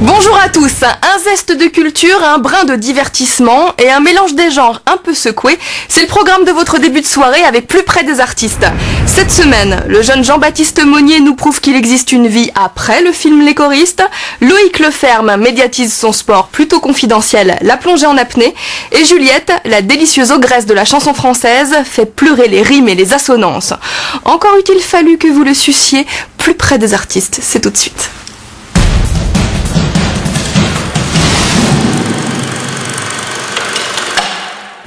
Bonjour à tous, un zeste de culture, un brin de divertissement et un mélange des genres un peu secoué, c'est le programme de votre début de soirée avec Plus près des artistes. Cette semaine, le jeune Jean-Baptiste Monnier nous prouve qu'il existe une vie après le film Les Choristes, Loïc Leferme médiatise son sport plutôt confidentiel, la plongée en apnée, et Juliette, la délicieuse ogresse de la chanson française, fait pleurer les rimes et les assonances. Encore eût-il fallu que vous le suciez plus près des artistes, c'est tout de suite.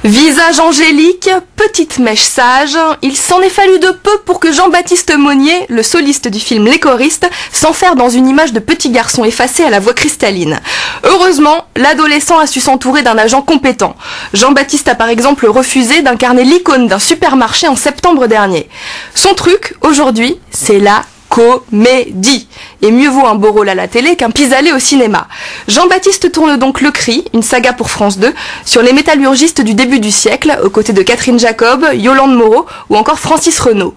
Visage angélique, petite mèche sage, il s'en est fallu de peu pour que Jean-Baptiste Monnier, le soliste du film Les Choristes, s'enferre dans une image de petit garçon effacé à la voix cristalline. Heureusement, l'adolescent a su s'entourer d'un agent compétent. Jean-Baptiste a par exemple refusé d'incarner l'icône d'un supermarché en septembre dernier. Son truc, aujourd'hui, c'est la comédie. Et mieux vaut un beau rôle à la télé qu'un pis-aller au cinéma. Jean-Baptiste tourne donc Le Cri, une saga pour France 2, sur les métallurgistes du début du siècle, aux côtés de Catherine Jacob, Yolande Moreau ou encore Francis Renaud.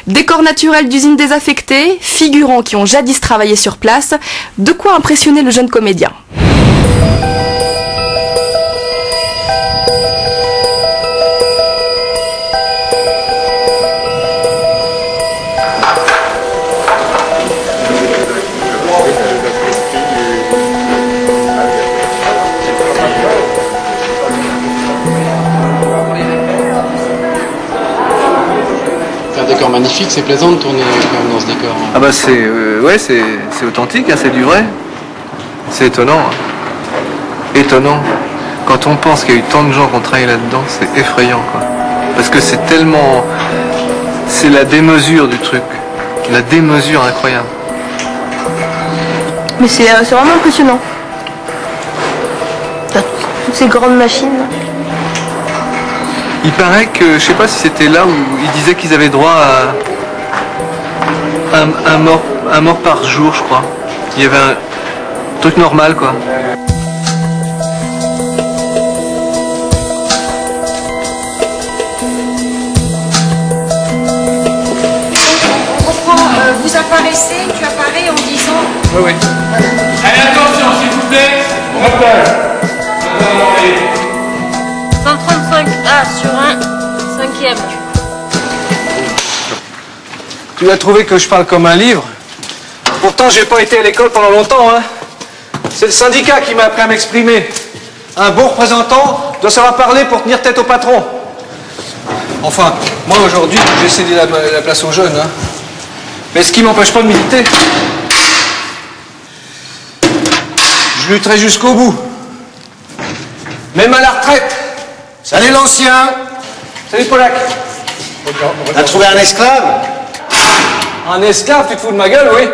Décor naturel d'usines désaffectées, figurants qui ont jadis travaillé sur place, de quoi impressionner le jeune comédien. Décor magnifique, c'est plaisant de tourner quand même dans ce décor. Ah bah c'est ouais, c'est authentique, hein, c'est du vrai. C'est étonnant. Hein. Étonnant. Quand on pense qu'il y a eu tant de gens qui ont travaillé là-dedans, c'est effrayant quoi. Parce que c'est tellement... C'est la démesure du truc. La démesure incroyable. Mais c'est vraiment impressionnant. Toutes ces grandes machines. Il paraît que, je sais pas si c'était là où ils disaient qu'ils avaient droit à un mort par jour, je crois. Il y avait un truc normal, quoi. On reprend, vous apparaissez, tu apparais en disant... Oui, oui. Allez, attention, s'il vous plaît, on rappelle. 135A sur un 5e. Tu as trouvé que je parle comme un livre? Pourtant, j'ai pas été à l'école pendant longtemps, hein. C'est le syndicat qui m'a appris à m'exprimer. Un bon représentant doit savoir parler pour tenir tête au patron. Enfin, moi aujourd'hui, j'ai cédé la place aux jeunes, hein. Mais ce qui m'empêche pas de militer. Je lutterai jusqu'au bout. Même à la retraite. Salut l'ancien. Salut Polak. T'as trouvé un esclave? Un esclave, tu te fous de ma gueule, oui?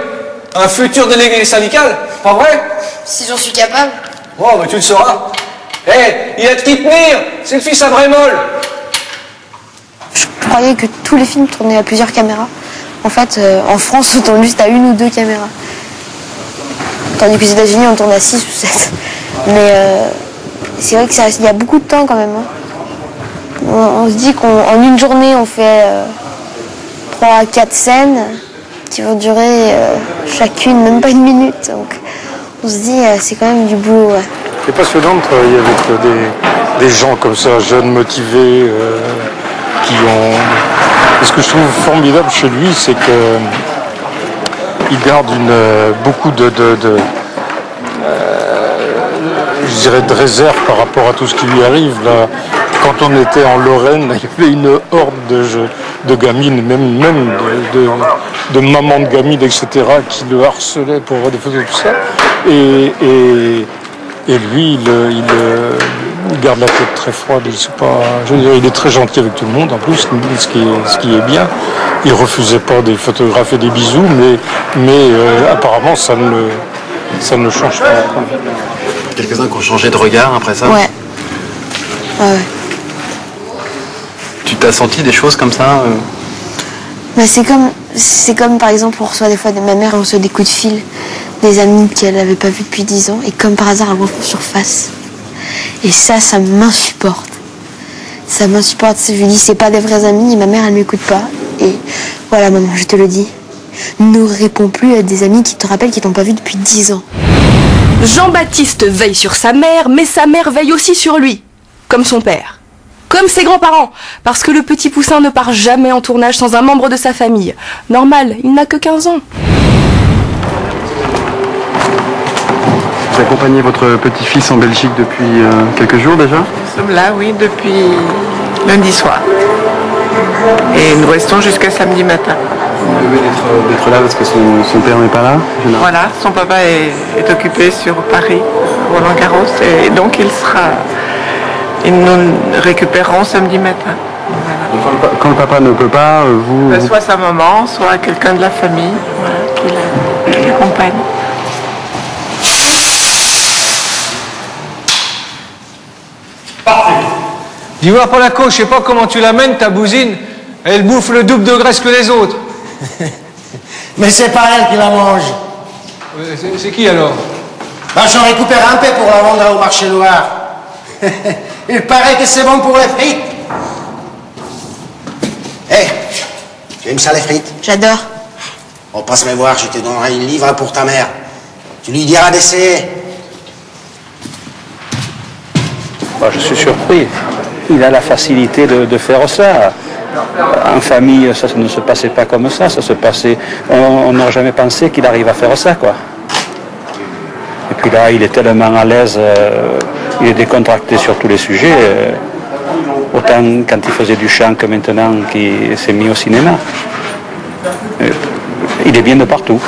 Un futur délégué syndical, pas vrai? Si j'en suis capable. Oh, mais tu le sauras. Hé, il a de qui tenir. C'est le fils à Brémol. Je croyais que tous les films tournaient à plusieurs caméras. En fait, en France, on tourne juste à 1 ou 2 caméras. Tandis qu'aux États-Unis, on tourne à 6 ou 7. Mais c'est vrai qu'il y a beaucoup de temps quand même. Hein. On se dit qu'en une journée, on fait 3 à 4 scènes qui vont durer chacune même pas 1 minute. Donc on se dit c'est quand même du boulot. Ouais. C'est passionnant de travailler avec des gens comme ça, jeunes, motivés, qui ont... Et ce que je trouve formidable chez lui, c'est qu'il garde beaucoup de je dirais de réserve par rapport à tout ce qui lui arrive. Là, quand on était en Lorraine, il y avait une horde de gamines, même de mamans de gamines, etc., qui le harcelaient pour avoir des photos, tout ça. Et lui, il garde la tête très froide. Je veux dire, il est très gentil avec tout le monde, en plus, ce qui est bien. Il refusait pas des photographes et des bisous, mais apparemment, ça ne change pas. Quelques-uns qui ont changé de regard après ça? Ouais. Ouais. Tu t'as senti des choses comme ça Bah, c'est comme par exemple on reçoit des fois ma mère reçoit des coups de fil des amis qu'elle n'avait pas vus depuis 10 ans et comme par hasard elles refont surface. Et ça m'insupporte. Ça m'insupporte. Je lui dis c'est pas des vrais amis et ma mère elle m'écoute pas. Et voilà maman, je te le dis. Ne réponds plus à des amis qui te rappellent qu'ils t'ont pas vu depuis 10 ans. Jean-Baptiste veille sur sa mère, mais sa mère veille aussi sur lui, comme son père. Comme ses grands-parents, parce que le petit poussin ne part jamais en tournage sans un membre de sa famille. Normal, il n'a que 15 ans. Vous accompagnez votre petit-fils en Belgique depuis quelques jours déjà? Nous sommes là, oui, depuis lundi soir. Et nous restons jusqu'à samedi matin. Vous devez d'être là parce que son père n'est pas là? Voilà, son papa est occupé sur Paris, Roland-Garros, et donc et nous récupérons samedi matin. Voilà. Quand le papa ne peut pas, vous... Soit sa maman, soit quelqu'un de la famille, voilà, qui l'accompagne. Dis voir Polako, je sais pas comment tu l'amènes, ta bousine. Elle bouffe le double de graisse que les autres. Mais c'est pas elle qui la mange. C'est qui alors? Ben, j'en récupère un peu pour la vendre au marché noir. Il paraît que c'est bon pour les frites. Hé, tu aimes ça les frites? J'adore. On passe me voir, je te donnerai une livre pour ta mère. Tu lui diras d'essayer. Je suis surpris. Il a la facilité de faire ça. En famille, ça ne se passait pas comme ça. Ça se passait. On n'aurait jamais pensé qu'il arrive à faire ça, quoi. Et puis là, il est tellement à l'aise. Il est décontracté sur tous les sujets. Autant quand il faisait du chant que maintenant qu'il s'est mis au cinéma. Il est bien de partout.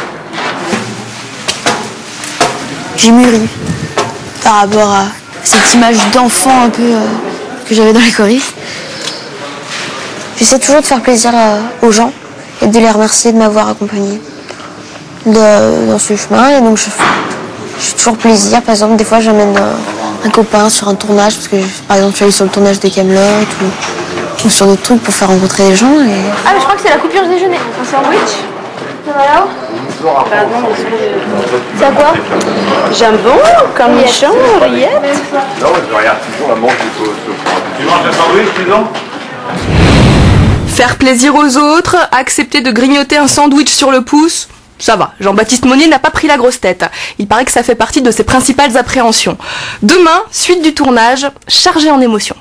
J'ai mûri par rapport à cette image d'enfant un peu que j'avais dans les choristes. J'essaie toujours de faire plaisir aux gens et de les remercier de m'avoir accompagné dans ce chemin. Et donc je fais toujours plaisir. Par exemple, des fois j'amène un copain sur un tournage, parce que par exemple je suis allée sur le tournage des Kaamelott ou sur d'autres trucs pour faire rencontrer les gens. Ah mais je crois que c'est la coupure déjeuner. Un sandwich? Voilà. C'est à quoi? Jambon, cornichon, rillettes. Non, je regarde toujours la manche du pot. Tu manges un sandwich, disons? Faire plaisir aux autres, accepter de grignoter un sandwich sur le pouce, ça va. Jean-Baptiste Monnier n'a pas pris la grosse tête. Il paraît que ça fait partie de ses principales appréhensions. Demain, suite du tournage, chargé en émotions.